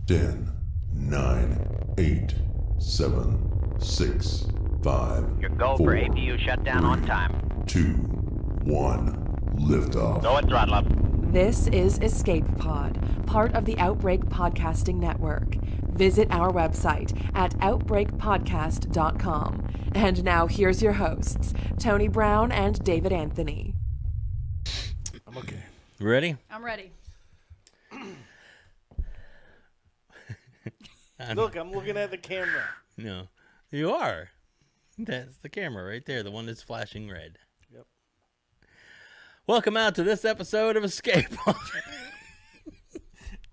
10, 9, 8, 7, 6, 5, Your go 4, for APU shutdown on time. 2, 1. Liftoff. Go and throttle up. This is Escape Pod, part of the Outbreak Podcasting Network. Visit our website at outbreakpodcast.com. And now here's your hosts, Tony Brown and David Anthony. I'm okay. Ready? I'm ready. Look, I'm looking at the camera. No, you are. That's the camera right there, the one that's flashing red. Yep. Welcome out to this episode of Escape.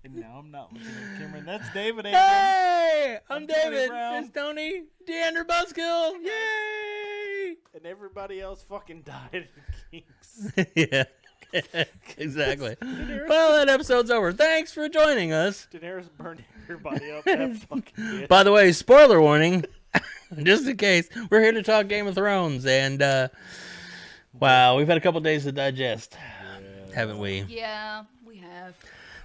And now I'm not looking at the camera. And that's David. Hey, I'm Tony David. Brown. It's Tony. Deandra Buskill. Yay! And everybody else fucking died in Kings. Yeah. Exactly. Well, that episode's over. Thanks for joining us. Daenerys burned everybody up. That fucking bitch. By the way, spoiler warning, just in case, we're here to talk Game of Thrones, and wow, we've had a couple days to digest, haven't we? Yeah, we have.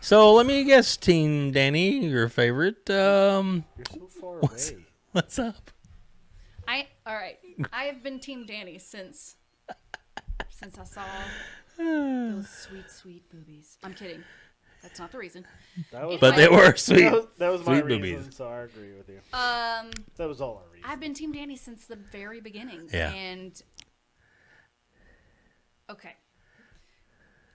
So let me guess, Team Danny, your favorite. You're so far away. What's up? All right. I have been Team Danny since I saw those sweet, sweet boobies. I'm kidding. That's not the reason. That was, But they were sweet. that was my sweet reason, boobies. so I agree with you. Um, That was all our reason. I've been Team Danny since the very beginning. Yeah. And okay,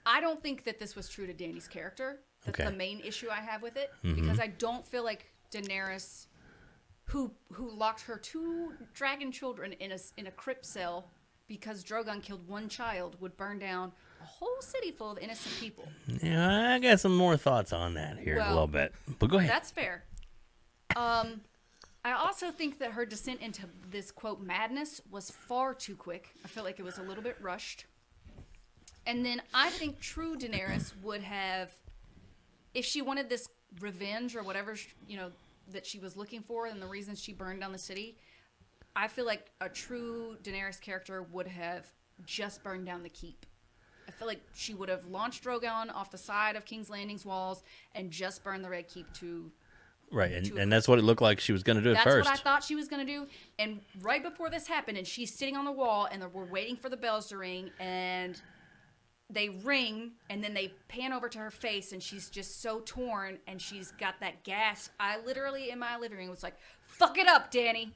I don't think that this was true to Danny's character. That's Okay. the main issue I have with it, because I don't feel like Daenerys, who locked her two dragon children in a crypt cell because Drogon killed one child, would burn down a whole city full of innocent people. Yeah, I got some more thoughts on that here in a Well, little bit. But go ahead. That's fair. I also think that her descent into this, quote, madness was far too quick. I feel like it was a little bit rushed. And then I think true Daenerys would have, if she wanted this revenge or whatever, that she was looking for and the reasons she burned down the city, I feel like a true Daenerys character would have just burned down the keep. I feel like she would have launched Drogon off the side of King's Landing's walls and just burned the Red Keep to... Right, and that's what it looked like she was going to do at first. That's what I thought she was going to do. And right before this happened, and she's sitting on the wall, and we're waiting for the bells to ring, and they ring, and then they pan over to her face, and she's just so torn, and she's got that gas. I literally, in my living room, was like, fuck it up, Danny.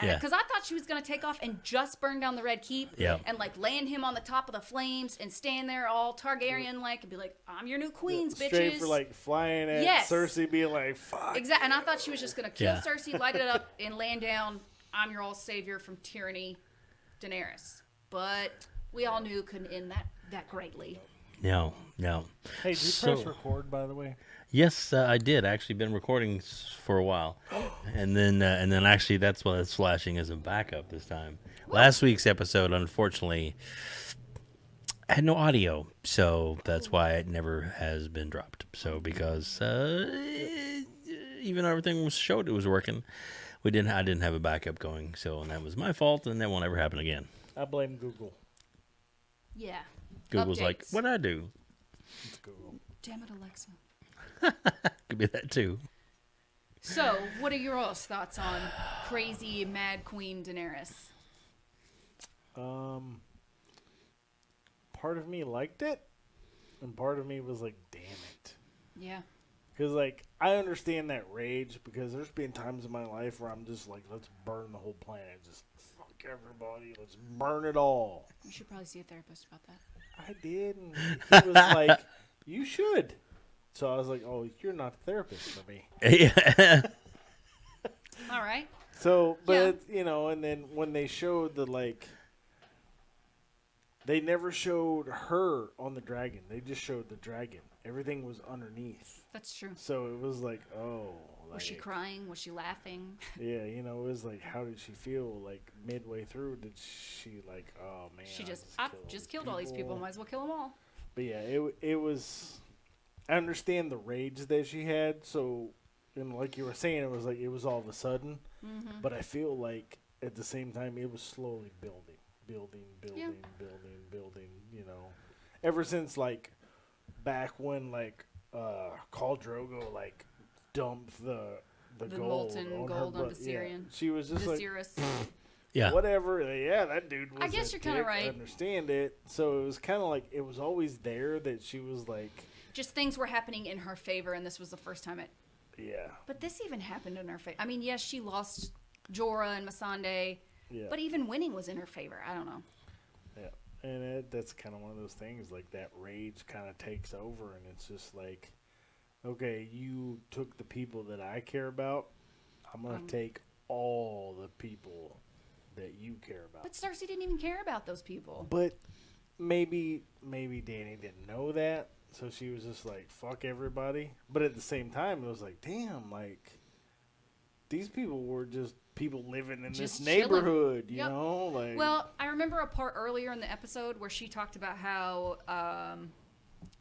Yeah. Because I thought she was going to take off and just burn down the Red Keep and, like, land him on the top of the flames and stand there all Targaryen-like and be like, I'm your new queens, bitches. Straight for like flying at Cersei being like, fuck. Exactly. And I thought she was just going to kill Yeah. Cersei, light it up, and land down, I'm your all savior from tyranny, Daenerys. But we all knew it couldn't end that greatly. No. Hey, did you press record, by the way? Yes, I did. Actually, been recording for a while, and then actually that's why it's flashing as a backup this time. Last week's episode, unfortunately, had no audio, so that's why it never has been dropped. So because even though everything was showed it was working, I didn't have a backup going. So and that was my fault, and that won't ever happen again. I blame Google. Yeah. Google's like, Updates. what'd I do? It's Google. Damn it, Alexa. Could be that too. So, what are your all's thoughts on crazy Mad Queen Daenerys? Part of me liked it, and part of me was like, damn it. Yeah. Because, like, I understand that rage, because there's been times in my life where I'm just like, let's burn the whole planet. Just fuck everybody. Let's burn it all. You should probably see a therapist about that. I did, and he was like, you should. So I was like, oh, you're not a therapist for me. Yeah. All right. So, but, and then when they showed they never showed her on the dragon. They just showed the dragon. Everything was underneath. That's true. So it was like, oh. Was she crying? Was she laughing? Yeah, it was like, how did she feel? Like, midway through, did she like, oh, man. I just killed all these people. Might as well kill them all. But yeah, it was, I understand the rage that she had. So, like you were saying, it was all of a sudden. Mm-hmm. But I feel like at the same time, it was slowly building. Ever since, like, back when, like, Khal Drogo, like, dump the gold molten on gold her onto yeah. Syrian. She was just like, Viserys. Yeah. whatever. Yeah, that dude was I guess a you're kinda dick, right. I understand it. So it was kind of like, it was always there that she was like, Just things were happening in her favor, and this was the first time it. yeah. But this even happened in her favor. I mean, yes, she lost Jorah and Missandei, Yeah. but even winning was in her favor. I don't know. Yeah. And that's kind of one of those things, like that rage kind of takes over, and it's just like, okay, you took the people that I care about. I'm going to take all the people that you care about. But Cersei didn't even care about those people. But maybe Dany didn't know that, so she was just like, fuck everybody. But at the same time, it was like, damn, like, these people were just people living in Just this chilling. neighborhood, you Yep. know? Like, Well, I remember a part earlier in the episode where she talked about how,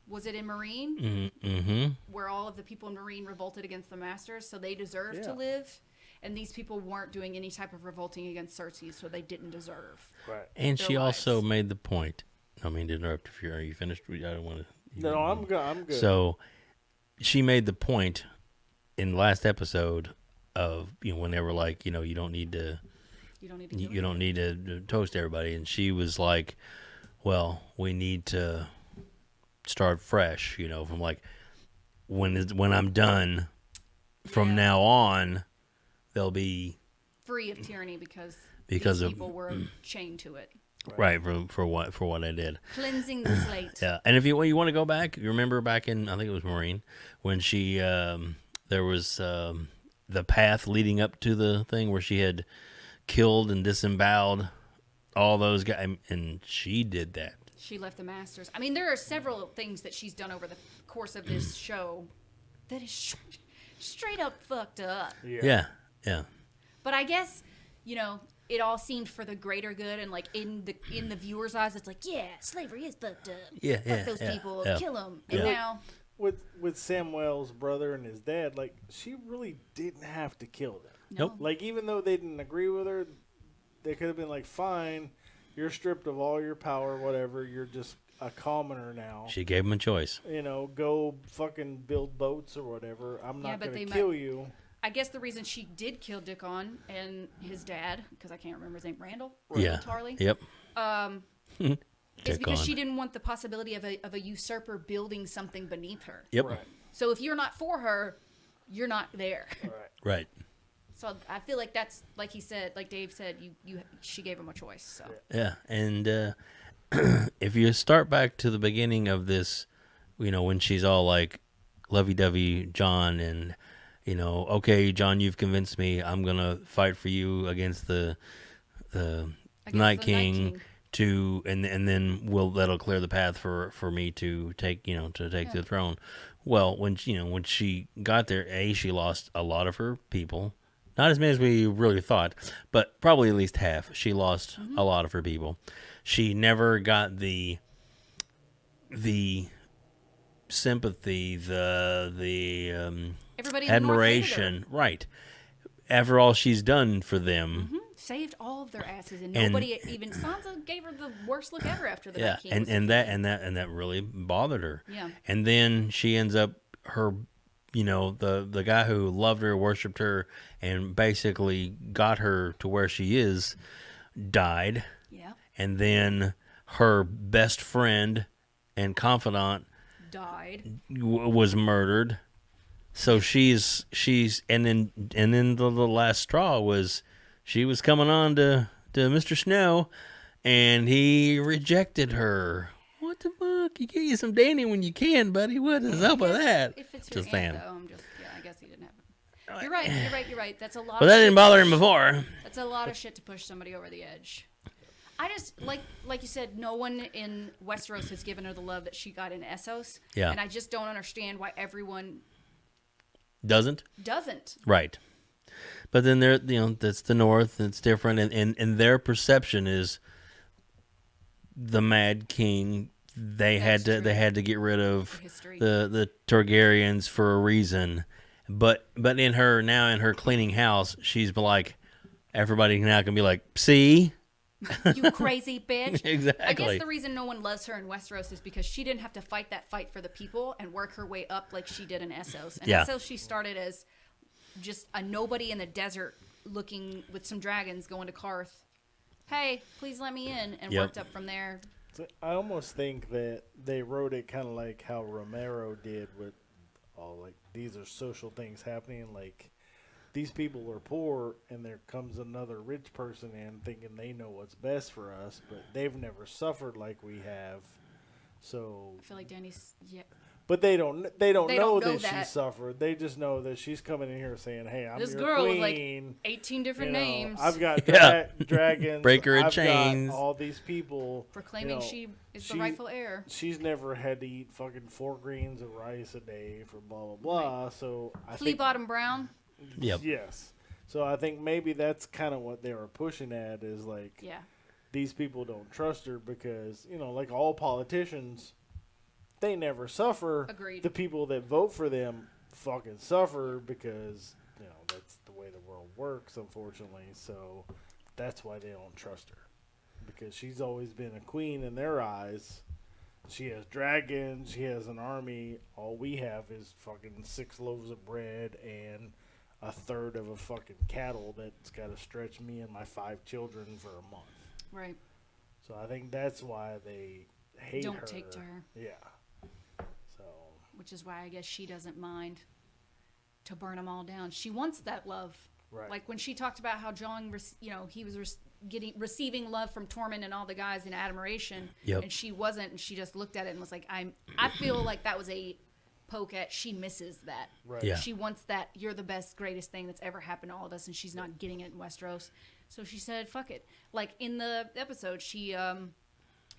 was it in Marine? Mm-hmm. Where all of the people in Marine revolted against the Masters, so they deserve to Yeah. live. And these people weren't doing any type of revolting against Cersei, so they didn't deserve. right. And Their she also lives. made the point. I mean, to interrupt if are you finished? I don't want to. No, I'm good. I'm good. So she made the point in the last episode of when they were like, you don't need to. You don't need to. You don't need to toast everybody, and she was like, "Well, we need to start fresh." From like when I'm done, from Yeah. now on, they'll be free of tyranny because Because these of- people were chained to it. right for what I did. Cleansing the slate. Yeah, and if you want to go back, you remember back in I think it was Marine when she there was the path leading up to the thing where she had killed and disemboweled all those guys, and she did that. She left the Masters. I mean, there are several things that she's done over the course of this show that is straight up fucked up. Yeah. But I guess, it all seemed for the greater good, and like in the viewer's eyes, it's like, yeah, slavery is fucked up. Yeah, Fuck those people, yeah. kill them. And Yeah. now, With Samwell's brother and his dad, like, she really didn't have to kill them. no. Nope. Like, even though they didn't agree with her, they could have been like, fine, you're stripped of all your power, whatever, you're just a commoner now. She gave him a choice. Go fucking build boats or whatever. I'm Yeah, not but going they to might- kill you. I guess the reason she did kill Dickon and his dad, because I can't remember his name, Randall Yeah. Tarley, Yep. is because Dickon. she didn't want the possibility of a usurper building something beneath her. Yep. Right. So if you're not for her, you're not there. Right. Right. So I feel like that's like he said, like Dave said, she gave him a choice. So Yeah, and if you start back to the beginning of this, when she's all like lovey-dovey John and, okay, John, you've convinced me. I'm going to fight for you against the Night King to, and then that'll clear the path for me to take, the throne. Well, when she got there, she lost a lot of her people. Not as many as we really thought, but probably at least half. She lost a lot of her people. She never got the sympathy, the everybody in the North hated her. admiration, right? After all she's done for them, Saved all of their asses, and And- nobody even Sansa gave her the worst look ever after the yeah, Night King. and that really bothered her. Yeah. And then she ends up the guy who loved her, worshipped her, and basically got her to where she is, died. Yeah, And then her best friend and confidant died. was murdered. So she's and then the last straw was she was coming on to Mr. Snow, and he rejected her. What the fuck? You get you some Danny when you can, buddy. What is up with that? If it's your Just aunt, saying. though, I guess he didn't have it. You're right. That's a lot. But of that shit didn't bother him before. That's a lot of shit to push somebody over the edge. I just like you said, no one in Westeros has given her the love that she got in Essos. Yeah. And I just don't understand why everyone Doesn't? doesn't. Right. But then that's the North, and it's different, and their perception is the Mad King. They That's true. had to get rid of History. the Targaryens for a reason. But in her cleaning house, she's like, everybody now can be like, see, You crazy bitch. Exactly. I guess the reason no one loves her in Westeros is because she didn't have to fight that fight for the people and work her way up like she did in Essos. And Yeah. Essos, she started as just a nobody in the desert looking with some dragons going to Karth. Hey, please let me in. And Yep. worked up from there. So I almost think that they wrote it kind of like how Romero did with all like these are social things happening. Like these people are poor, and there comes another rich person in thinking they know what's best for us, but they've never suffered like we have. So, I feel like Danny's, but they don't know know that she that. suffered. They just know that she's coming in here saying, "Hey, I'm This your girl with like queen." 18 different You know, names. I've got Yeah. dragons. Breaker in I've chains. got all these people proclaiming she is the rightful heir. She's never had to eat fucking 4 grains of rice a day for blah blah blah. So I Flea think Bottom Brown. Yep. yes. So I think maybe that's kind of what they were pushing at is like Yeah. these people don't trust her because like all politicians, they never suffer. Agreed. The people that vote for them fucking suffer because that's the way the world works, unfortunately. So that's why they don't trust her because she's always been a queen in their eyes. She has dragons. She has an army. All we have is fucking 6 loaves of bread and a third of a fucking cattle that's got to stretch me and my 5 children for a month. Right. So I think that's why they hate her. Don't take to her. Yeah. So Which is why I guess she doesn't mind to burn them all down. She wants that love. Right. Like when she talked about how Jon, he was receiving love from Tormund and all the guys in admiration, Yep. and she wasn't, and she just looked at it and was like, I feel like that was a poke at, she misses that. right. Yeah. She wants that, you're the best, greatest thing that's ever happened to all of us, and she's not getting it in Westeros. So she said, fuck it. Like in the episode,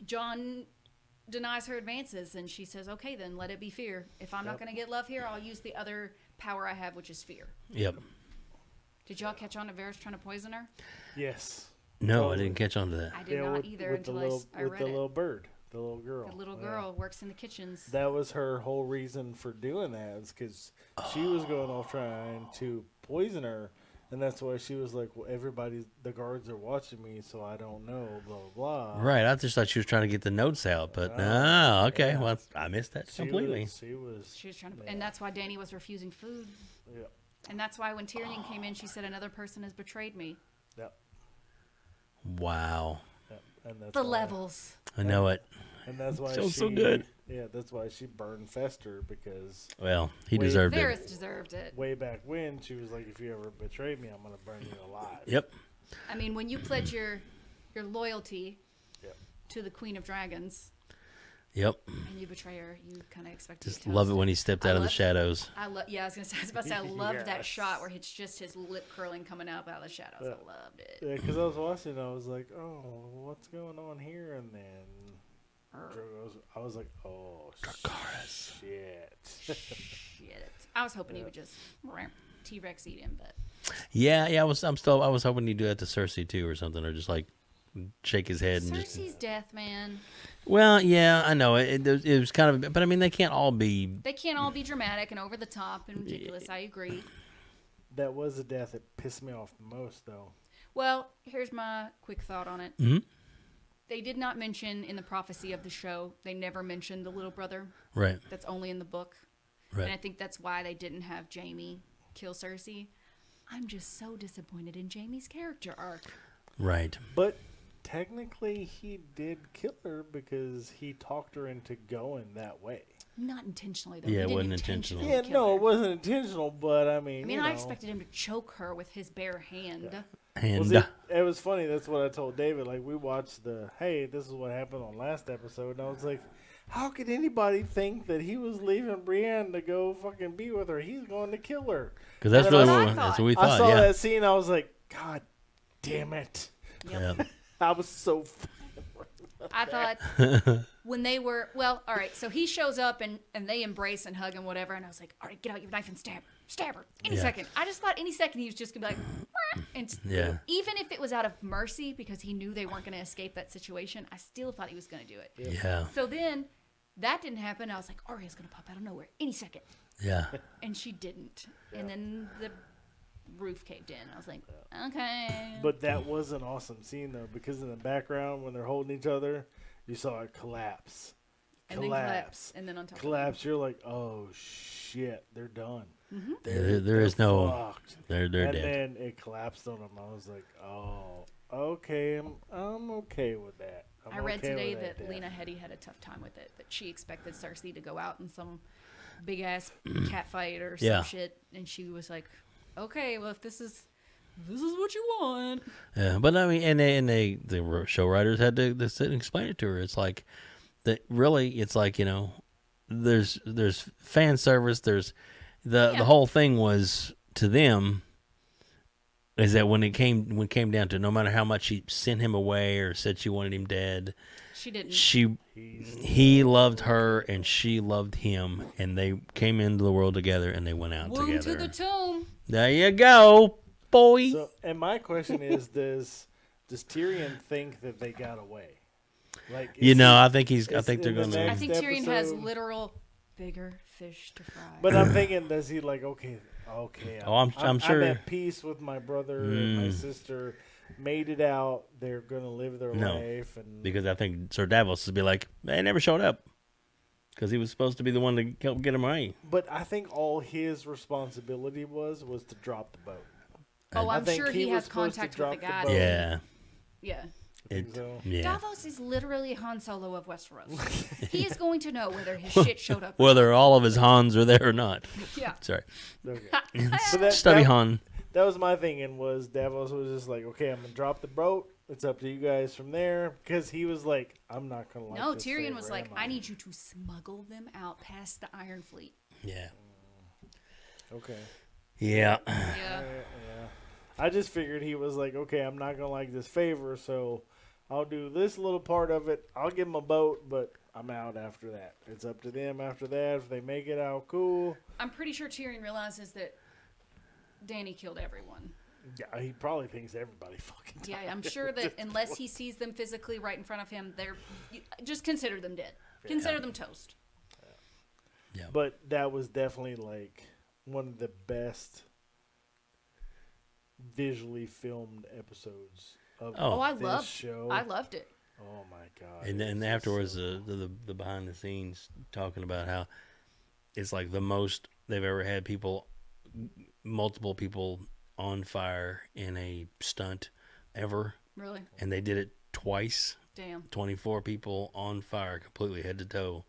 Jon denies her advances, and she says, okay, then let it be fear. If I'm not going to get love here, I'll use the other power I have, which is fear. Yep. Did y'all catch on to Varys trying to poison her? Yes. No, I Totally. didn't catch on to that. I did not either with the until little, I with read the it. little bird, the little girl. The little Yeah. girl works in the kitchens. That was her whole reason for doing that, is because she was going off trying to poison her, and that's why she was like, "Well, the guards are watching me, so I don't know." Blah blah blah. Right. I just thought she was trying to get the notes out, but no. Okay. yeah. Well, I missed that completely. She was. She was trying to, and that's why Dany was refusing food. Yeah. And that's why when Tyrion came in, she said, another person has betrayed me. Yep. Wow. Yep. And that's The why, levels. I know it. And that's why Feels she. so good. Yeah, that's why she burned Fester, because Well, he Wait, deserved it. Varys deserved it. way back when she was like, "If you ever betray me, I'm gonna burn you alive." Yep. I mean, when you pledge your loyalty Yep. to the Queen of Dragons Yep. and you betray her, you kind of expect to Just get love it toasted. when he stepped I out of the love- shadows. I love. Yeah, I was about to say I loved that Yes. shot where it's just his lip curling coming up out of the shadows. Yeah. I loved it. Yeah, because I was watching, I was like, "Oh, what's going on here?" And then I was like, "Oh shit!" Shit. I was hoping he would just T-Rex eat him, but Yeah. I was hoping he'd do that to Cersei too, or something, or just like shake his head and just. Cersei's death, man. Well, yeah, I know it was kind of, but I mean, they can't all be. They can't all be dramatic and over the top and ridiculous. I agree. That was the death that pissed me off the most, though. Well, here's my quick thought on it. Mhm. They did not mention in the prophecy of the show, they never mentioned the little brother. Right. That's only in the book. And I Right. think that's why they didn't have Jaime kill Cersei. I'm just so disappointed in Jaime's character arc. Right. But technically, he did kill her because he talked her into going that way. Not intentionally, though. Yeah, He it didn't wasn't intentionally intentional. Yeah, kill no, her. it wasn't intentional, but I mean, I mean, you I know. expected him to choke her with his bare hand. Well, And see, it was funny. That's what I told David. Like, we watched hey, this is what happened on last episode. And I was like, how could anybody think that he was leaving Brienne to go fucking be with her? He's going to kill her. because that's And really what I what, thought. that's what we I thought. saw Yeah. that scene. I was like, God damn it. Yep. Yeah. I was so. I thought when they were, well, all right, so he shows up and they embrace and hug and whatever. And I was like, all right, get out your knife and stab her any Yeah. second. I just thought any second he was just going to be like, "Wah," and Yeah. even if it was out of mercy because he knew they weren't going to escape that situation, I still thought he was going to do it. Yeah. So then that didn't happen. I was like, Arya's going to pop out of nowhere any second. Yeah. And she didn't. And then the roof caved in. I was like, okay. But that was an awesome scene, though, because in the background, when they're holding each other, you saw it collapse. And then collapse. And then on top collapse. You're like, oh, shit, they're done. Mm-hmm. There is no. Fucked. They're And dead. then it collapsed on them. I was like, oh, okay. I'm okay with that. I read okay today with that death. Lena Headey had a tough time with it. That she expected Cersei to go out in some big ass cat fight or some Yeah. shit, and she was like, "Okay, well if this is what you want." Yeah, but I mean, and the show writers had to sit and explain it to her. It's like that. Really, it's like there's fan service. There's the whole thing was to them. Is that when it came down to no matter how much she sent him away or said she wanted him dead, She didn't. he loved her and she loved him, and they came into the world together and they went out Womb together. to the tomb. There you go, boy. So, and my question is, does Tyrion think that they got away? Like, I think I think they're in the gonna. I next think Tyrion has episode- literal bigger fish to fry. But I'm thinking, does he like, okay, Oh, I'm sure. I'm at peace with my brother and my sister. Made it out. They're gonna live their No. life, and Because I think Sir Davos would be like, they never showed up. Because he was supposed to be the one to help get him away. But I think all his responsibility was to drop the boat. oh, I I'm think sure he he was has supposed to contact with drop the the guy. boat. Yeah. Yeah. So. Yeah. Davos is literally Han Solo of Westeros. He is going to know whether his shit showed up. Whether all of his Hans are there or not. Yeah. Sorry. Okay. But Stubby Han. That was my thinking. Was Davos was just like, okay, I'm gonna drop the boat. It's up to you guys from there, because he was like, I'm not gonna like. No, this Tyrion forever, was like, am I need you to smuggle them out past the Iron Fleet. Yeah. Okay. Yeah. Yeah. Yeah. I just figured he was like, okay, I'm not gonna like this favor, so I'll do this little part of it. I'll give them a boat, but I'm out after that. It's up to them after that. If they make it out, cool. I'm pretty sure Tyrion realizes that Dany killed everyone. Yeah, he probably thinks everybody fucking died. Yeah, I'm sure that unless he sees them physically right in front of him, just consider them dead. Consider them toast. Yeah. But that was definitely like one of the best visually filmed episodes of Oh, this show. I loved it. Oh my god! And then It's afterwards, so- the behind the scenes talking about how it's like the most they've ever had multiple people on fire in a stunt ever. Really? And they did it twice. Damn. 24 people on fire, completely head to toe,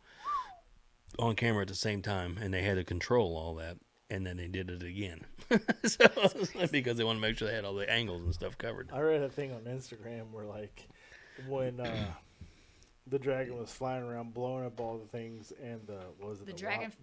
on camera at the same time, and they had to control all that. And then they did it again. So, because they want to make sure they had all the angles and stuff covered. I read a thing on Instagram where like when the dragon was flying around blowing up all the things, and the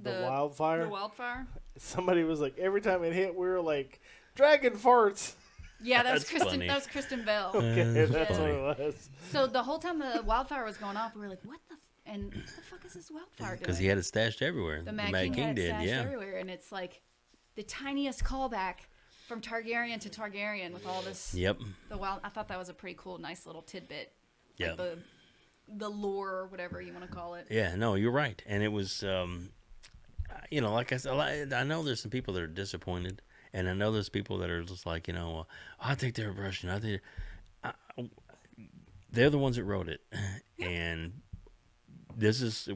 wildfire. The wildfire. Somebody was like, every time it hit, we were like, dragon farts. Yeah, that was That's Kristen. funny. That was Kristen Bell. Okay, that's what funny. it was. So the whole time the wildfire was going off, we were like, "What the? And what the fuck is this wildfire doing?" Because he had it stashed everywhere. the Mad King had it stashed everywhere, and it's like the tiniest callback from Targaryen to Targaryen with all this. Yep. The wild. I thought that was a pretty cool, nice little tidbit. Yeah. Like the lore, or whatever you want to call it. Yeah, no, you're right. And it was, like I said, I know there's some people that are disappointed. And I know there's people that are just like, I think they're Russian. I think they're the ones that wrote it. And this is,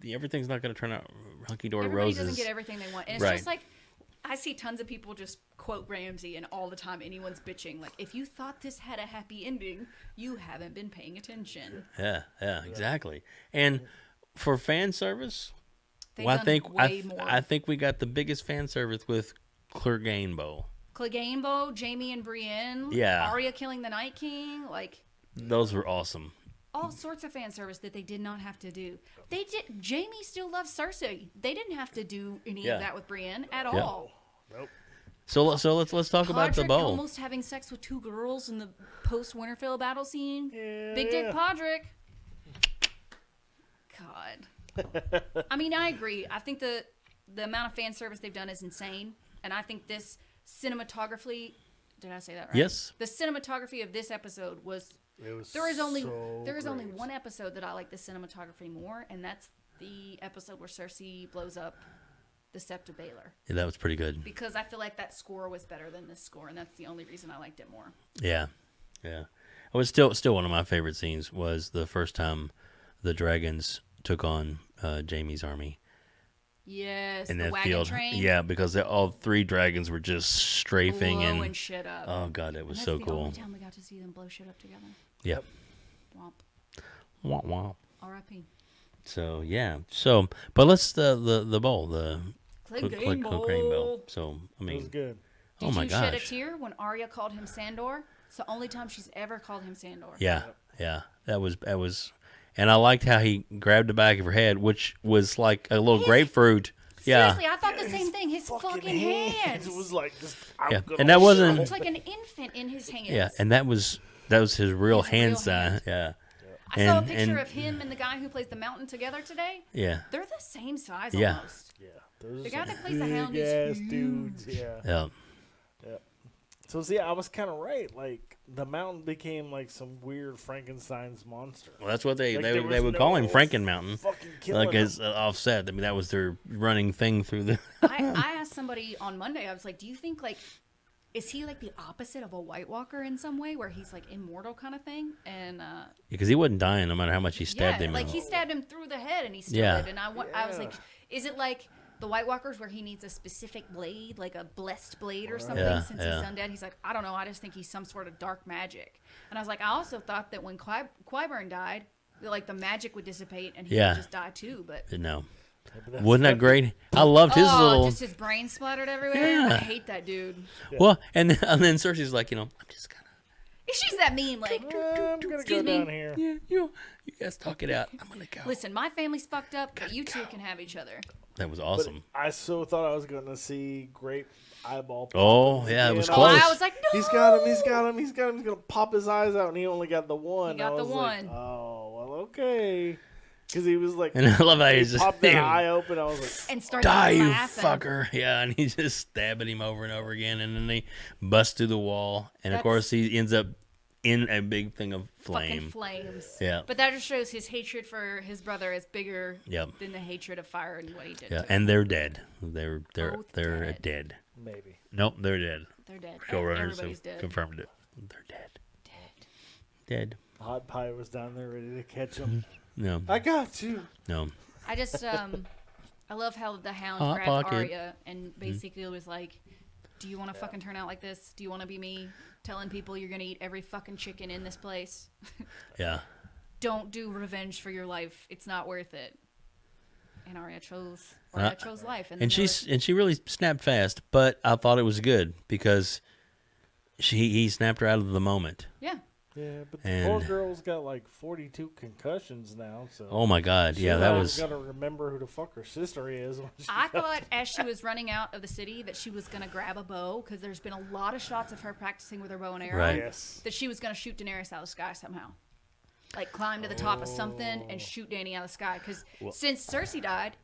everything's not going to turn out hunky-dory Everybody roses. doesn't get everything they want. And it's Right. just like, I see tons of people just quote Ramsay, and all the time anyone's bitching. Like, if you thought this had a happy ending, you haven't been paying attention. Yeah, exactly. And for fan service, They've well, done way more. I think we got the biggest fan service with Clegane. Clegane, Jamie and Brienne, Yeah. Arya killing the Night King, like Those were awesome. all sorts of fan service that they did not have to do. They did. Jamie still loves Cersei. They didn't have to do any Yeah. of that with Brienne at Yeah. all. Nope. So let's talk about the Podrick bow. almost having sex with 2 girls in the post Winterfell battle scene. Yeah. Big Dick Podrick. God. I mean, I agree. I think the amount of fan service they've done is insane, and I think this cinematography. Did I say that right? Yes. The cinematography of this episode was. It was There is only great. one episode that I like the cinematography more, and that's the episode where Cersei blows up the Sept of Baylor. Yeah, that was pretty good. Because I feel like that score was better than this score, and that's the only reason I liked it more. Yeah. It was still one of my favorite scenes was the first time the dragons took on Jaime's army. Yes, In the that wagon field. train. Yeah, because all 3 dragons were just strafing blowing and shit up. oh god, it was And so that's the cool. only time we got to see them blow shit up together. Yep. Womp. Wah, wah. R.I.P. So yeah. But let's the bowl, the Clegane Clegane Bowl. Bowl. So I It was mean, good. oh my Did you shed a gosh. tear when Arya called him Sandor? It's the only time she's ever called him Sandor. Yeah. That was, and I liked how he grabbed the back of her head, which was like a little grapefruit. Yeah. Seriously, I thought the same thing. His fucking hands. It was like just. Yeah. And that He wasn't. looked like an infant in his hands. Yeah, and that was his real His hand real sign. hand. Yeah. I saw a And- picture and- of him and the guy who plays the mountain together today. Yeah. They're the same size Yeah. almost. Yeah. Those The are guy some that plays the Hound is big-ass huge. dudes. Yeah. Yeah. So see, I was kind of right. Like the mountain became like some weird Frankenstein's monster. Well, that's what they Like, they, there they was would call him no Franken Mountain, Fucking killing like him. as offset. I mean, that was their running thing through the. I asked somebody on Monday, I was like, do you think, like, is he like the opposite of a White Walker in some way where he's like immortal kind of thing? And Because he wasn't dying no matter how much he stabbed yeah, him. like he stabbed him through the head and he still Yeah. lived. And I was like, is it like the White Walkers where he needs a specific blade, like a blessed blade or something, Yeah, since yeah. he's undead? He's like, I don't know. I just think he's some sort of dark magic. And I was like, I also thought that when Qyburn died, that, like the magic would dissipate and he Yeah. would just die too. But No. But that's Wasn't that great? I loved his little. just his brain splattered everywhere. Yeah. I hate that dude. Well, and then Cersei's like, I'm just gonna. She's that mean, like, I'm gonna go excuse me. down here. Yeah, you guys talk it out. I'm gonna go. Listen, my family's fucked up, but you two can have each other. That was But awesome. I so thought I was gonna see Grape eyeball. Oh, pop yeah, it was again. close. I was like, no. He's got him. He's got him. He's got him. He's gonna pop his eyes out, and he only got the one. He got I the was like, one. oh well, okay. Because he was like, And I love how he he's just popped that eye open. I was like, And started die, you laughing. fucker. Yeah, and he's just stabbing him over and over again. And then they bust through the wall. And of That's- course, he ends up in a big thing of Fucking flame. flames. Yeah. But that just shows his hatred for his brother is bigger Yep. than the hatred of fire and what he did Yeah, to him. and they're dead. They're Both dead. dead. maybe. Nope, they're dead. They're dead. Showrunners Everybody's have dead. confirmed it. They're dead. Dead. Hot Pie was down there ready to catch him. No, I got you. no. I just, I love how the Hound Hot grabbed pocket. Arya and basically was like, do you want to fucking turn out like this? Do you want to be me telling people you're going to eat every fucking chicken in this place? Yeah. Don't do revenge for your life. It's not worth it. And Arya chose life. And then She really snapped fast, but I thought it was good because he snapped her out of the moment. yeah. Yeah, but the And- poor girl's got like 42 concussions now. So Oh my God! Yeah, that was. Got to remember who the fuck her sister is. When she I thought as she was running out of the city that she was going to grab a bow because there's been a lot of shots of her practicing with her bow and arrow. Right. Yes. That she was going to shoot Daenerys out of the sky somehow. Like climb to the top of something and shoot Dany out of the sky. Because since Cersei died,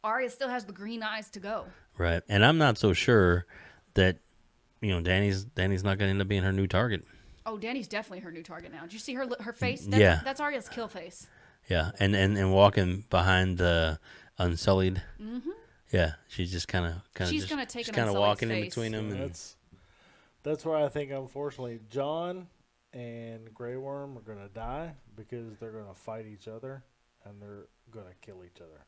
Arya still has the green eyes to go. Right, and I'm not so sure that Dany's not going to end up being her new target. Oh, Dany's definitely her new target now. Did you see her face? Yeah. That's Arya's kill face. Yeah, and walking behind the Unsullied. Mm-hmm. Yeah, she's just kind of. She's gonna take she's an kind of Unsullied walking in face. between them. And, That's where I think, unfortunately, Jon and Grey Worm are going to die because they're going to fight each other and they're going to kill each other.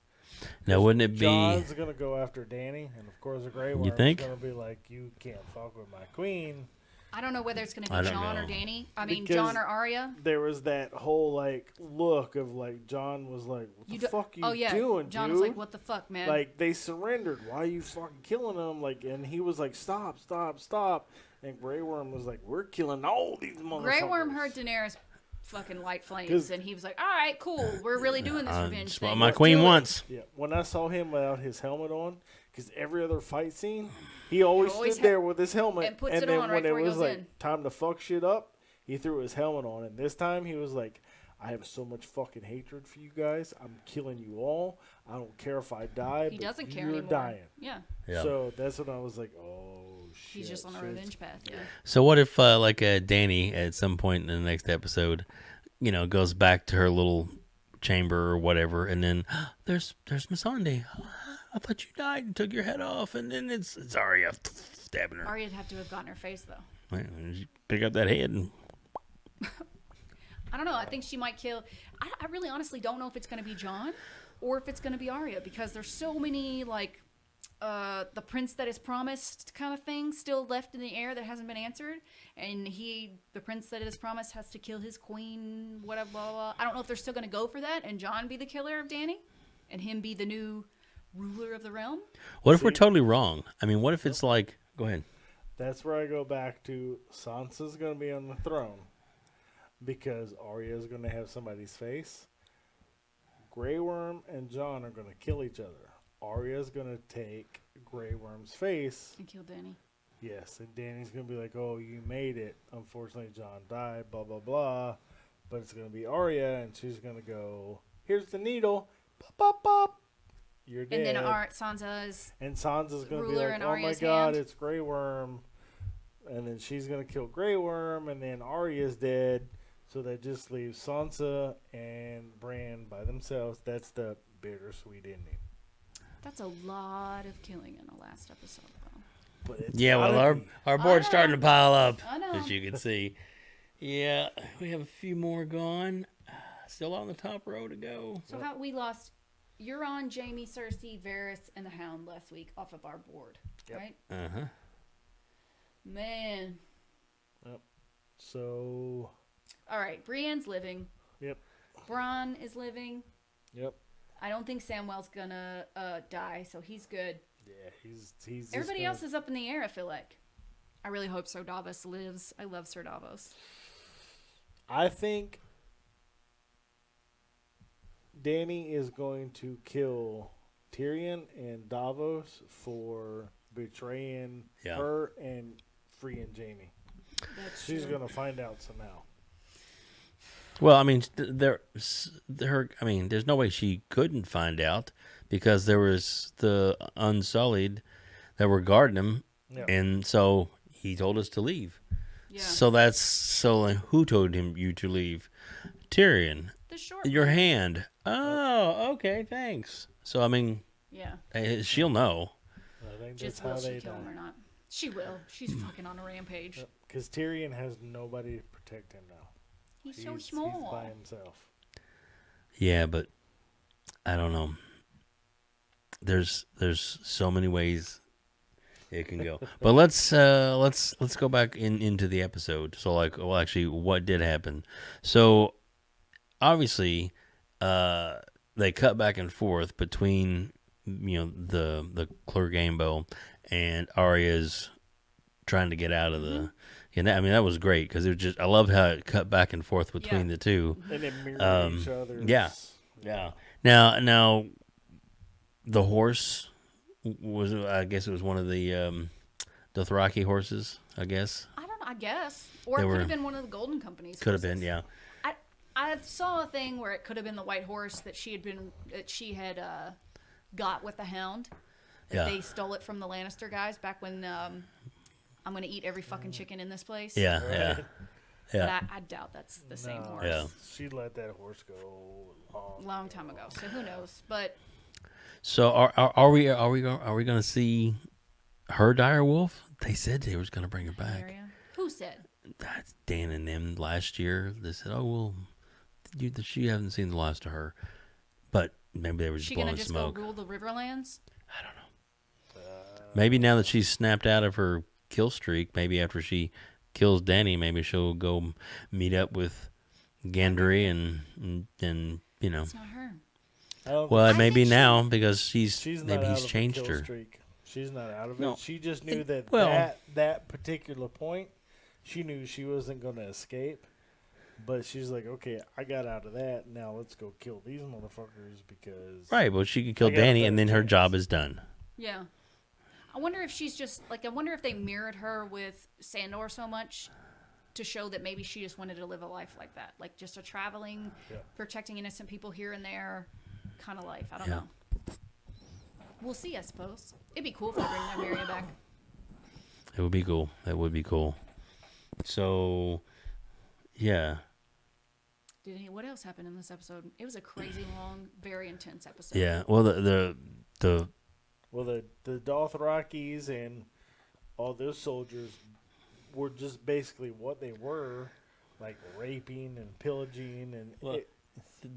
now, wouldn't it be? Jon's going to go after Dany, and of course, the Grey Worm's think? going to be like, you can't fuck with my queen. I don't know whether it's going to I be don't Jon or know. Dany. I mean, Because Jon or Arya. There was that whole, like, look of, like, Jon was like, what the fuck you doing, Jon dude? was like, what the fuck, man? Like, they surrendered. Why are you fucking killing them? Like, and he was like, stop, stop, stop. And Grey Worm was like, we're killing all these motherfuckers. Grey Worm heard Daenerys fucking light 'Cause- flames, and he was like, all right, cool. We're really doing this revenge Just what thing. my Let's queen do it." wants. Yeah, when I saw him without his helmet on, because every other fight scene, he always always stood there with his helmet. and puts it then on right when it before he was goes like in. time to fuck shit up, he threw his helmet on. And this time he was like, I have so much fucking hatred for you guys. I'm killing you all. I don't care if I die. He but doesn't care you're anymore. dying. Yeah. Yeah. So that's when I was like, oh shit. He's just on a shit. revenge path. Yeah. So what if Dany at some point in the next episode, goes back to her little chamber or whatever, and then there's Missandei. I thought you died and took your head off, and then it's Arya stabbing her. Arya'd have to have gotten her face, though. Right, she pick up that head and I don't know. I think she might kill. I really honestly don't know if it's going to be Jon or if it's going to be Arya, because there's so many, like, the prince that is promised kind of thing still left in the air that hasn't been answered. And the prince that is promised has to kill his queen, whatever, blah, blah. I don't know if they're still going to go for that and Jon be the killer of Dany and him be the new ruler of the realm. What if we're totally wrong? I mean, what if it's like, go ahead. That's where I go back to Sansa's going to be on the throne because Arya's going to have somebody's face. Grey Worm and Jon are going to kill each other. Arya's going to take Grey Worm's face. And kill Dany. Yes, and Dany's going to be like, oh, you made it. Unfortunately, Jon died, blah, blah, blah. But it's going to be Arya, and she's going to go, here's the needle. Pop, pop, pop. You're dead. And then Sansa's going to be ruler like, in oh Arya's my god, hand. it's Grey Worm. And then she's going to kill Grey Worm, and then Arya's dead. So that just leaves Sansa and Bran by themselves. That's the bittersweet ending. That's a lot of killing in the last episode, though. But it's Yeah, well, gotta be. our board's starting to pile up, I know. as you can see. Yeah, we have a few more gone. Still on the top row to go. So how we lost Euron, Jaime, Cersei, Varys, and the Hound last week off of our board, Yep. right? Uh-huh. Man. Yep. So, All right, Brienne's living. yep. Bronn is living. Yep. I don't think Samwell's gonna die, so he's good. Yeah, he's just Everybody gonna- else is up in the air, I feel like. I really hope Sir Davos lives. I love Sir Davos. I think Dany is going to kill Tyrion and Davos for betraying Yeah. her and freeing Jaime. That's She's true. going to find out somehow. Well, I mean, there's no way she couldn't find out because there was the Unsullied that were guarding him, Yeah. and so he told us to leave. Yeah. So like, who told him you to leave? Tyrion. The short Your hand. Oh, okay, thanks. So I mean, Yeah. she'll know. I think Just that's will how she they kill him or die. not? She will. She's fucking on a rampage. Because Tyrion has nobody to protect him now. He's so He's small. by himself. Yeah, but I don't know. There's so many ways it can go. But let's go back into the episode. So like, well, actually, what did happen? So obviously, they cut back and forth between the Clergambeau and Arya's trying to get out of the. And that was great because it was just I loved how it cut back and forth between the two. And they mirror each other. Yeah. Now, the horse was, I guess it was one of the Dothraki horses, I guess. I don't know. I guess, or They it could were- have been one of the Golden Company's. Could have been, horses. yeah. I saw a thing where it could have been the white horse that she had got with the Hound. That Yeah. They stole it from the Lannister guys back when I'm gonna eat every fucking chicken in this place. Yeah. But I doubt that's the same No, horse. Yeah. She let that horse go Long time ago. So who knows? But So are we going to see her dire wolf? They said they was going to bring her back. Area. Who said? That's Dan and them last year. They said, "Oh well, she hasn't seen the last of her," but maybe they were just She blowing gonna just smoke. go rule the Riverlands? I don't know. Maybe now that she's snapped out of her kill streak, maybe after she kills Dany, maybe she'll go meet up with Gendry and It's not her. Well, I maybe think now because she's not maybe out he's of changed the kill her. streak. She's not out of it. No. She just knew that well- that particular point, she knew she wasn't going to escape. But she's like, okay, I got out of that. Now let's go kill these motherfuckers because Right, well, she could kill I got a Dany, and then better her chance. job is done. Yeah. I wonder if she's just I wonder if they mirrored her with Sandor so much to show that maybe she just wanted to live a life like that, like just a traveling, protecting innocent people here and there kind of life. I don't Yeah. know. We'll see, I suppose. It'd be cool if they bring Nymeria back. It would be cool. That would be cool. So, yeah. What else happened in this episode? It was a crazy long, very intense episode. Yeah. Well, the Well, the Dothrakis and all those soldiers were just basically what they were, like raping and pillaging and. Well,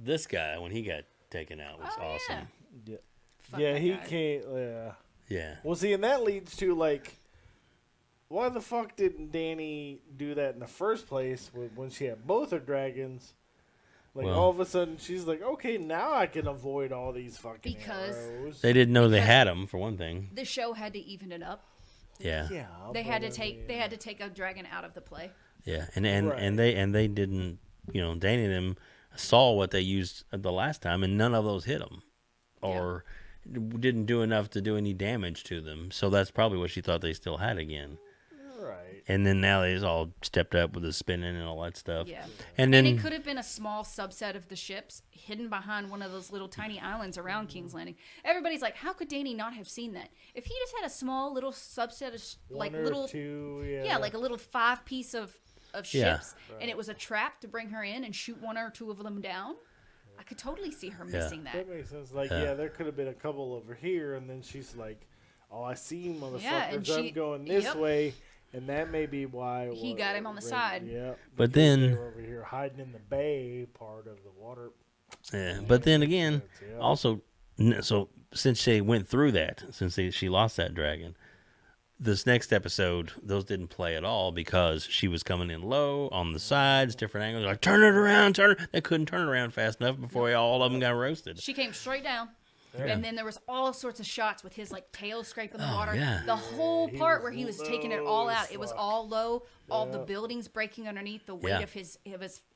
this guy, when he got taken out, was Oh, awesome. Yeah, Fuck yeah, that he guy. can't. Yeah. Yeah. Well, see, and that leads to like, why the fuck didn't Dany do that in the first place when she had both her dragons? Like Well- all of a sudden, she's like, okay, now I can avoid all these fucking Because- arrows. They didn't know they Because- had him, for one thing. The show had to even it up. Yeah. Yeah, They had to but I take mean, they had to take a dragon out of the play. Yeah. Right. And they didn't, Danny and them saw what they used the last time, and none of those hit them. Or didn't do enough to do any damage to them. So that's probably what she thought they still had again. Right. And then now they just all stepped up with the spinning and all that stuff. Yeah. And And then it could have been a small subset of the ships hidden behind one of those little tiny islands around King's Landing. Everybody's like, how could Dany not have seen that? If he just had a small little subset of like One or little two, yeah, like a little 5-piece of Yeah. ships, and it was a trap to bring her in and shoot one or two of them down. I could totally see her Yeah. missing that. That makes sense. Like, Yeah. yeah, there could have been a couple over here, and then she's like, "Oh, I see, motherfuckers. Yeah, and I'm she- going this yep. way," and that may be why He got him on the side. Yeah, But because then- they were over here hiding in the bay part of the water. yeah. But then again, Yeah. also, so since they went through that, she lost that dragon, this next episode, those didn't play at all because she was coming in low on the sides, different angles. Like, turn it around, turn it. They couldn't turn it around fast enough before all of them got roasted. She came straight down. And then there was all sorts of shots with his like tail scraping the Oh, water. yeah. The whole he part was where he was low taking it all as out. It was fuck. all low. All the Yeah. buildings breaking underneath the weight Yeah. of his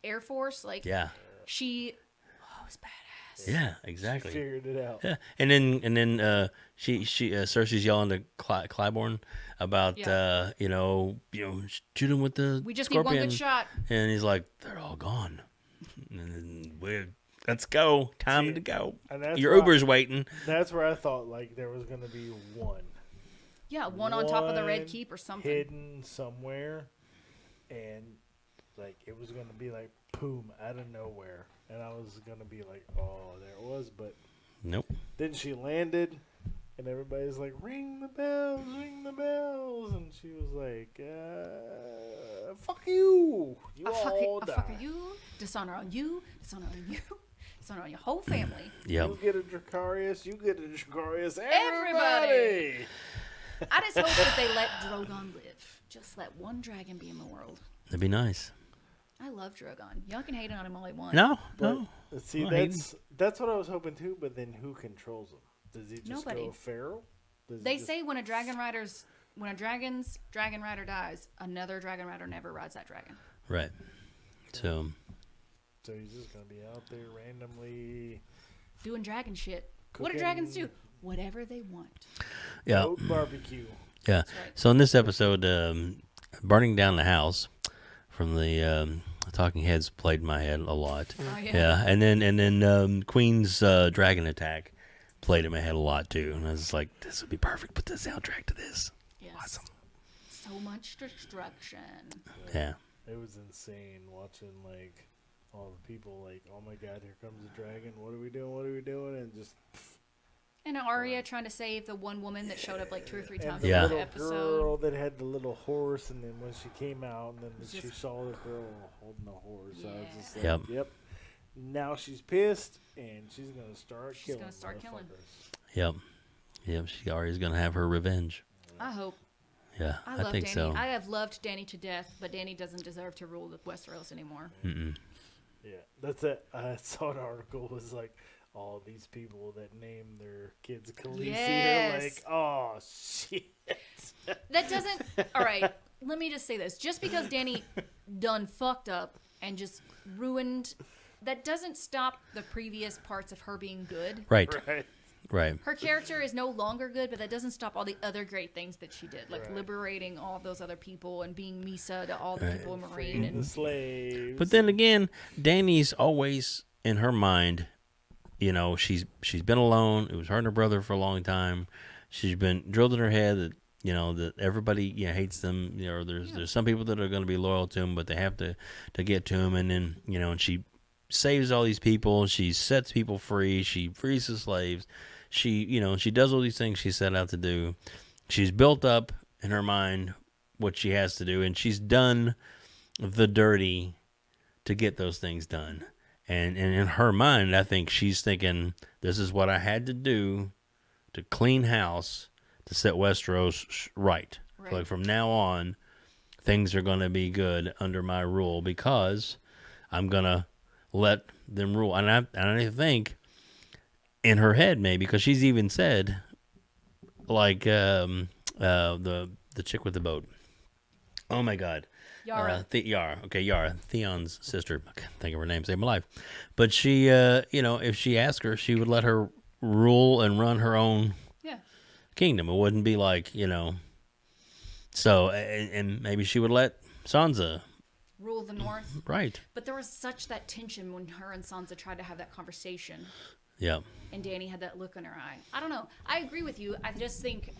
Air Force. Like Yeah. she was badass. Yeah, exactly. Figured it out. Yeah, and then Cersei's yelling to Clyburn about shoot him with the We just scorpion. need one good shot. And he's like, they're all gone. And then let's go. Time See, to go. and that's Your why- Uber's waiting. That's where I thought like there was gonna be one Yeah, one on top of the Red One Keep or something. hidden somewhere, and like it was gonna be like boom out of nowhere, and I was gonna be like, oh, there it was, but Nope. then she landed, and everybody's like, ring the bells, and she was like, fuck you, you all A die. fuck you. Dishonor on you. Dishonor on you. Dishonor on your whole family. Yep. You get a Dracarius, you get a Dracarius, Everybody. everybody. I just hope that they let Drogon live. Just let one dragon be in the world. That'd be nice. I love Drogon. Y'all can hate on him all you want. No, But, no. see, Well, that's what I was hoping too. But then who controls him? Does he just Nobody. go feral? Does he They just- say when a dragon's dragon rider dies, another dragon rider never rides that dragon. Right. So, so. He's just gonna be out there randomly. Doing dragon shit. What do dragons do? Cooking. Whatever they want. yeah. Goat barbecue. Yeah. right. So in this episode, burning down the house from the Talking Heads played in my head a lot. Oh, Yeah, and then Queen's Dragon Attack played in my head a lot too, and I was just like, this would be perfect. Put the soundtrack to this. Yes. Awesome. So much destruction. Yeah, It was insane watching like all the people like, oh my god, here comes a dragon. What are we doing? What are we doing? And just And Arya trying to save the one woman that showed up like 2 or 3 times the Yeah. in the little episode. girl that had the little horse, and then when she came out, and then It's she just- saw the girl holding the horse. I was just like, Yep. yep. Now she's pissed, and she's gonna start She's killing. gonna start killing. yep. She Arya's gonna have her revenge. I hope. Yeah, I I love think Dany. so. I have loved Dany to death, but Dany doesn't deserve to rule the Westeros anymore. Mm-mm. Yeah, that's it. I saw an article was like all these people that name their kids Khaleesi are Yes. like, oh shit. That doesn't. All right, let me just say this: just because Dany done fucked up and just ruined, that doesn't stop the previous parts of her being good. Right, Right. right. Her character is no longer good, but that doesn't stop all the other great things that she did, like Right. liberating all those other people and being Misa to all the Right. people in Marine. Freeing the And slaves. But then again, Dany's always in her mind. She's been alone. It was her and her brother for a long time. She's been drilled in her head that that everybody hates them. There's some people that are going to be loyal to him, but they have to get to him. And then and she saves all these people. She sets people free. She frees the slaves. she does all these things she set out to do. She's built up in her mind what she has to do, and she's done the dirty to get those things done. And in her mind, I think she's thinking, this is what I had to do to clean house to set Westeros right. So like from now on, things are going to be good under my rule because I'm going to let them rule. And I think in her head, maybe, because she's even said, like the chick with the boat. Oh, my God. Yara. Yara. Okay, Yara. Theon's sister. I can't think of her name. Saved my life. But she, if she asked her, she would let her rule and run her own kingdom. It wouldn't be like, So, and maybe she would let Sansa rule the North. Right. But there was such that tension when her and Sansa tried to have that conversation. Yeah. And Dany had that look in her eye. I don't know. I agree with you. I just think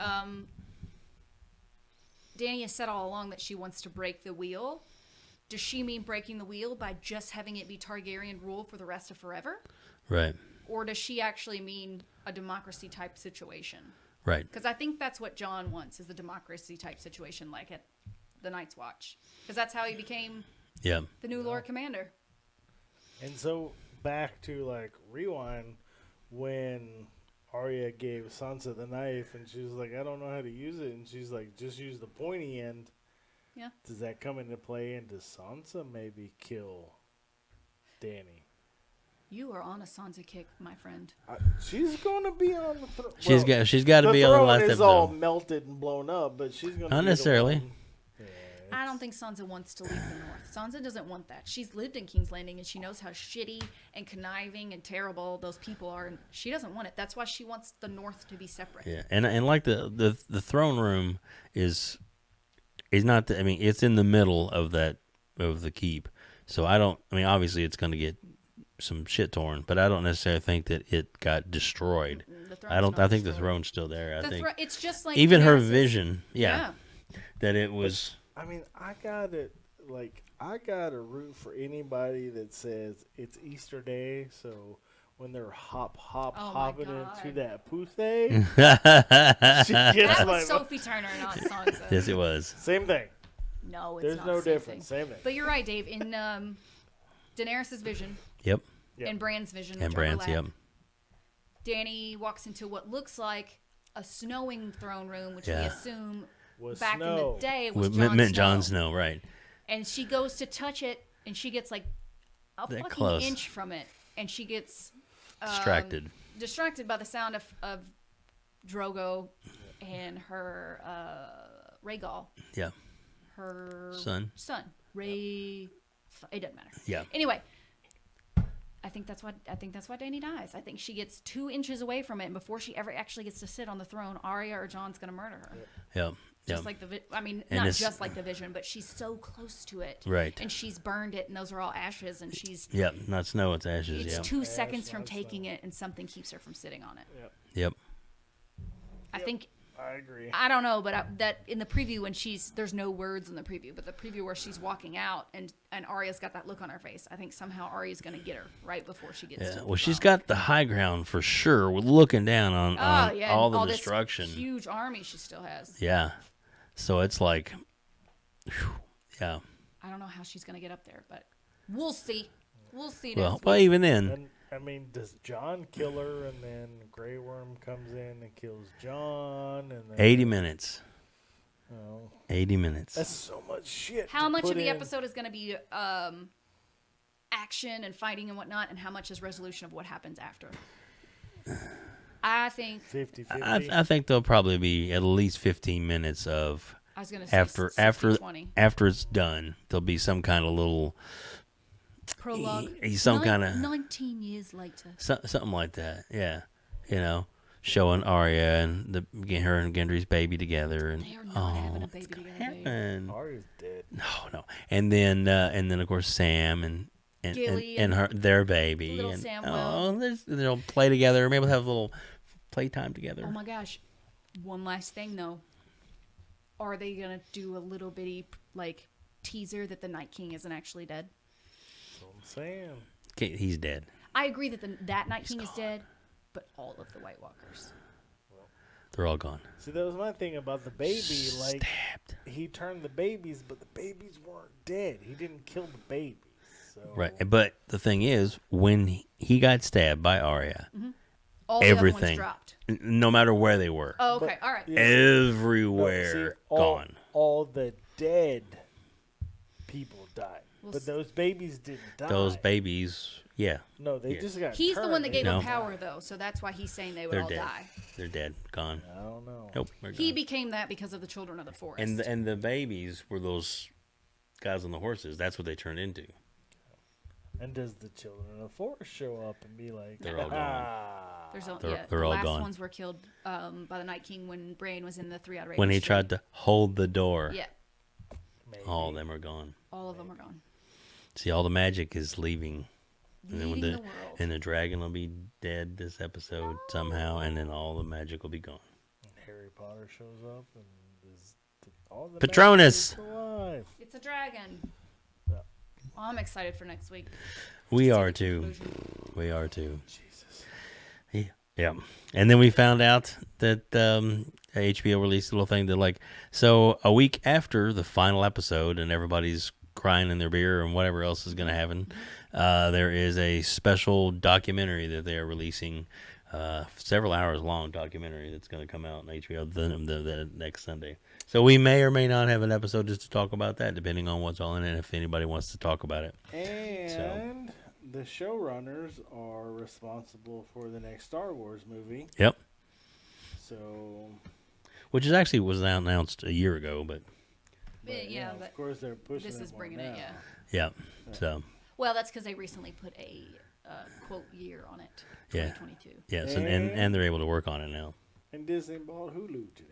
Dany has said all along that she wants to break the wheel. Does she mean breaking the wheel by just having it be Targaryen rule for the rest of forever? Right. Or does she actually mean a democracy type situation? Right. Because I think that's what Jon wants, is a democracy type situation like at the Night's Watch. Because that's how he became the new Lord Commander. And so back to like rewind when Arya gave Sansa the knife and she was like, I don't know how to use it. And she's like, just use the pointy end. Yeah. Does that come into play? And does Sansa maybe kill Dany? You are on a Sansa kick, my friend. She's going to be on the throne. She's got to be on the last episode. The throne is episode. all melted and blown up, but she's going to Not necessarily. I don't think Sansa wants to leave the North. Sansa doesn't want that. She's lived in King's Landing, and she knows how shitty and conniving and terrible those people are, and she doesn't want it. That's why she wants the North to be separate. Yeah, and like the throne room is not. It's in the middle of the keep. So obviously it's going to get some shit torn, but I don't necessarily think that it got destroyed. I think the throne's still there. I think it's just like even her Daenerys' vision, that it was. I gotta root for anybody that says it's Easter Day, so when they're hopping into that pussy, she gets that was Sophie Turner, not Sansa. Yes, it was. Same thing. No, it's There's not no the same difference. thing. Same thing. But you're right, Dave. In Daenerys' vision, Yep. and Bran's vision, And which Bran's, overlap, yep. Dany walks into what looks like a snowing throne room, which we Yeah. assume Was back snow. in the day was Meant Jon Jon Snow. Snow, right? And she goes to touch it, and she gets like a That fucking close. inch from it, and she gets Distracted by the sound of Drogo and her Rhaegal, Yeah. her Son. Ray. It doesn't matter. Yeah. Anyway, I think that's why Dany dies. I think she gets 2 inches away from it, and before she ever actually gets to sit on the throne, Arya or Jon's gonna murder her. Yep. Just like not just like the vision, but she's so close to it. Right. And she's burned it, and those are all ashes, and she's. Yep. Not snow, it's ashes. It's Yep. 2 seconds from taking it, and something keeps her from sitting on it. Yep. I think. I agree. I don't know, but that in the preview when there's no words in the preview, but the preview where she's walking out and Arya's got that look on her face. I think somehow Arya's going to get her right before she gets to the Well, she's throne. got the high ground for sure. We're looking down on all the this destruction. huge army she still has. Yeah. So it's like, whew, yeah. I don't know how she's going to get up there, but we'll see. We'll see. Well, next well, week. even then, And does Jon kill her, and then Grey Worm comes in and kills Jon, and then 80 minutes. Oh, 80 minutes. that's so much shit. How to much put of the in. episode is going to be action and fighting and whatnot, and how much is resolution of what happens after? I think 50-50. I think there'll probably be at least 15 minutes of I was going to say after 60-20. after it's done. There'll be some kind of little Prologue. some kind of 19 years later. something like that. Yeah, showing Arya and her and Gendry's baby together, and They are not having a baby together. babe. and Arya's dead. no, and then of course Sam and Gilly and her their baby, little and Samwell. they'll play together. Maybe they'll have a little playtime together. Oh my gosh. One last thing though. Are they going to do a little bitty like teaser that the Night King isn't actually dead? That's what I'm saying. Okay, he's dead. I agree that that Night King is dead, but all of the White Walkers. They're all gone. See, that was my thing about the baby. Like, Stabbed. he turned the babies, but the babies weren't dead. He didn't kill the babies. So. Right. But the thing is, when he got stabbed by Arya, All the other everything, ones dropped. no matter where they were, Oh, okay. All right. everywhere gone. All the dead people died. Well, But those babies didn't die. Those babies, yeah, No, they Yeah. just got He's the one that gave No. him power, though, so that's why he's saying they would they're all dead. die. They're dead, gone. I don't know. Nope, they're He gone. became that because of the Children of the Forest. And the babies were those guys on the horses. That's what they turned into. And does the Children of the Forest show up and be like, They're all gone. ah. There's a, They're the all last gone. ones were killed by the Night King when Bran was in the 3 out of When he tried to hold the door, Yeah, Maybe. all of them are gone. all of them are gone. See, all the magic is leaving. And then Leaving the world. and the dragon will be dead this episode somehow, and then all the magic will be gone. And Harry Potter shows up and is all the Patronus! magic is alive. It's a dragon. Yeah. Well, I'm excited for next week. We See are the too. conclusion. We are too. Jesus. Yeah. And then we found out that HBO released a little thing that, like, so a week after the final episode and everybody's crying in their beer and whatever else is going to happen, there is a special documentary that they are releasing, several hours long documentary that's going to come out on HBO the next Sunday. So we may or may not have an episode just to talk about that, depending on what's all in it, if anybody wants to talk about it. And the showrunners are responsible for the next Star Wars movie. Yep. So, Which is actually was announced a year ago, but Yeah, of but course they're pushing this it is more bringing now. it, yeah. yeah. So Well, that's because they recently put a quote year on it, Yeah. 2022. yes, and they're able to work on it now. And Disney bought Hulu today.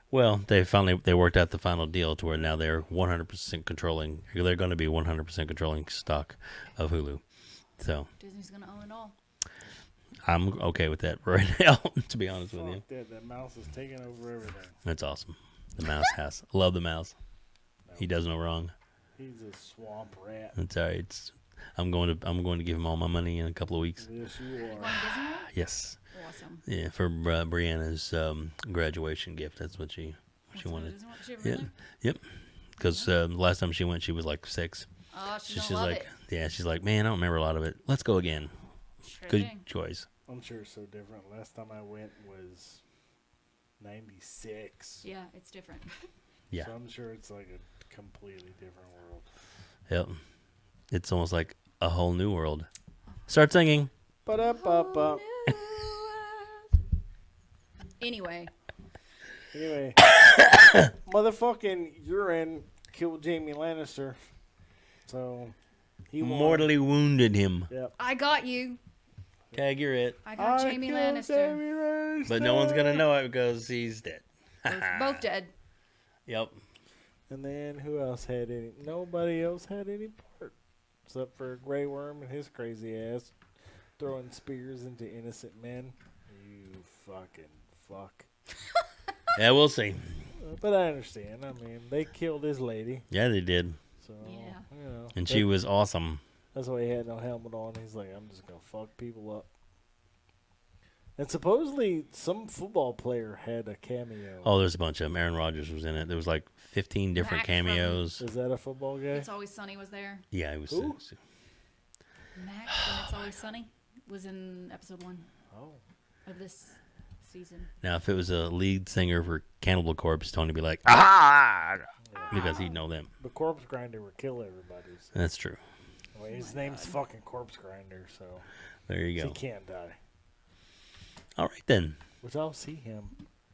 Well, they worked out the final deal to where now they're 100% controlling. They're going to be 100% controlling stock of Hulu. So Disney's going to own it all. I'm okay with that right now, to be honest with you. Fuck that mouse is taking over everything. That's awesome. The mouse house. Love the mouse. He does no wrong. He's a swamp rat. That's all right. I'm going to give him all my money in a couple of weeks. Yes, you You're are. going to Disney World? Yes. Awesome. Yeah, for Brianna's graduation gift. That's what she wanted. Disney World? She Yeah. really? Yep. Because the last time she went, she was like 6. Oh, she's She's going to love like, it. yeah, she's like, man, I don't remember a lot of it. Let's go again. Sure Good thing. choice. I'm sure it's so different. Last time I went was 96. Yeah, it's different. Yeah. So I'm sure it's like a completely different world. Yep. It's almost like a whole new world. Start singing. Ba-da-ba-ba. Anyway, Anyway, motherfucking Euron killed Jaime Lannister. So he won. Mortally wounded him. Yep. I got you. Tag, you're it. I got Jaime killed Lannister. Jaime Lannister. But no one's going to know it because he's dead. Both dead. Yep. And then who else had any? Nobody else had any part except for Grey Worm and his crazy ass throwing spears into innocent men. You fucking fuck. Yeah, we'll see. But I understand. I mean, they killed his lady, Yeah, they did. so Yeah. you know. And she was awesome. That's why he had no helmet on. He's like, I'm just gonna fuck people up. And supposedly, some football player had a cameo. Oh, there's a bunch of them. Aaron Rodgers was in it. There was like 15 different Mac from- cameos. Is that a football guy? It's Always Sunny was there. Yeah, it was. Who? Mac from It's Always Sunny was in episode 1 Oh. of this season. Now, if it was a lead singer for Cannibal Corpse, Tony would be like, ah! Because he'd know them. The corpse grinder would kill everybody. So. That's true. Well, his name's fucking corpse grinder, so There you he go. can't die. All right, then. Which I'll see him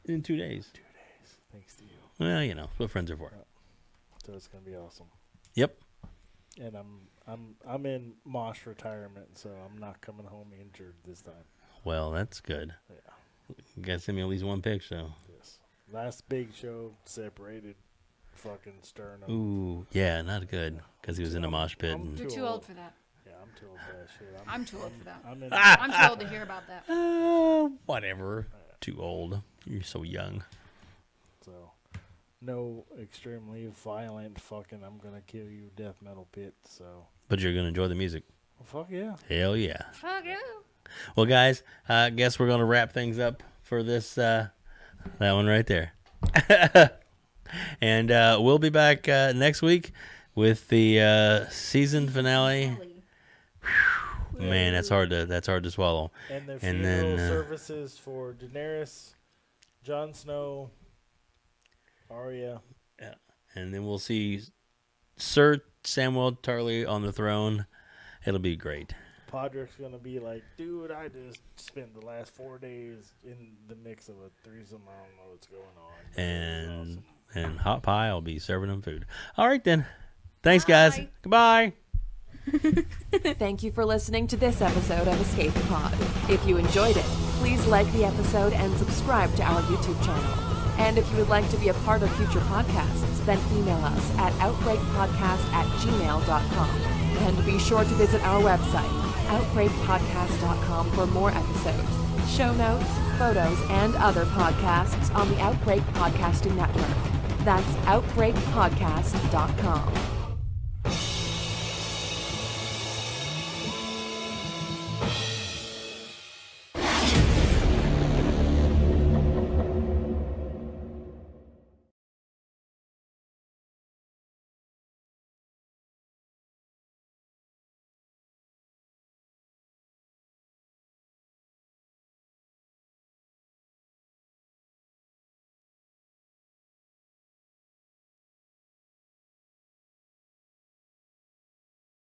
In 2 days. 2 days, thanks to you. Well, you know, that's what friends are for. So it's gonna be awesome. Yep. And I'm in Mosh retirement, so I'm not coming home injured this time. Well, that's good. Yeah. You got to send me at least one pic, so. Yes. Last big show separated fucking sternum. Ooh, yeah, not good. Because he was in a mosh pit. I'm And, You're too old for that. Yeah, I'm too old for that shit. I'm too old for that. I'm in, I'm too old to hear about that. whatever. Too old. You're so young. so no extremely violent fucking I'm gonna kill you death metal pit. So But you're going to enjoy the music. well, fuck yeah. Hell yeah. Fuck you. Well, guys, I guess we're going to wrap things up for this, that one right there. And we'll be back next week with the season finale. Man, that's hard to swallow. And the And funeral then, services for Daenerys, Jon Snow, Arya. Yeah. And then we'll see Sir Samwell Tarly on the throne. It'll be great. Podrick's gonna be like, dude, I just spent the last 4 days in the mix of a threesome. I don't know what's going on. And Awesome. and Hot Pie will be serving them food. All right, then. Thanks, guys. Bye. Goodbye. Thank you for listening to this episode of Escape Pod. If you enjoyed it, please like the episode and subscribe to our YouTube channel. And if you would like to be a part of future podcasts, then email us at outbreakpodcast@gmail.com. And be sure to visit our website, outbreakpodcast.com, for more episodes, show notes, photos, and other podcasts on the Outbreak Podcasting Network. That's outbreakpodcast.com.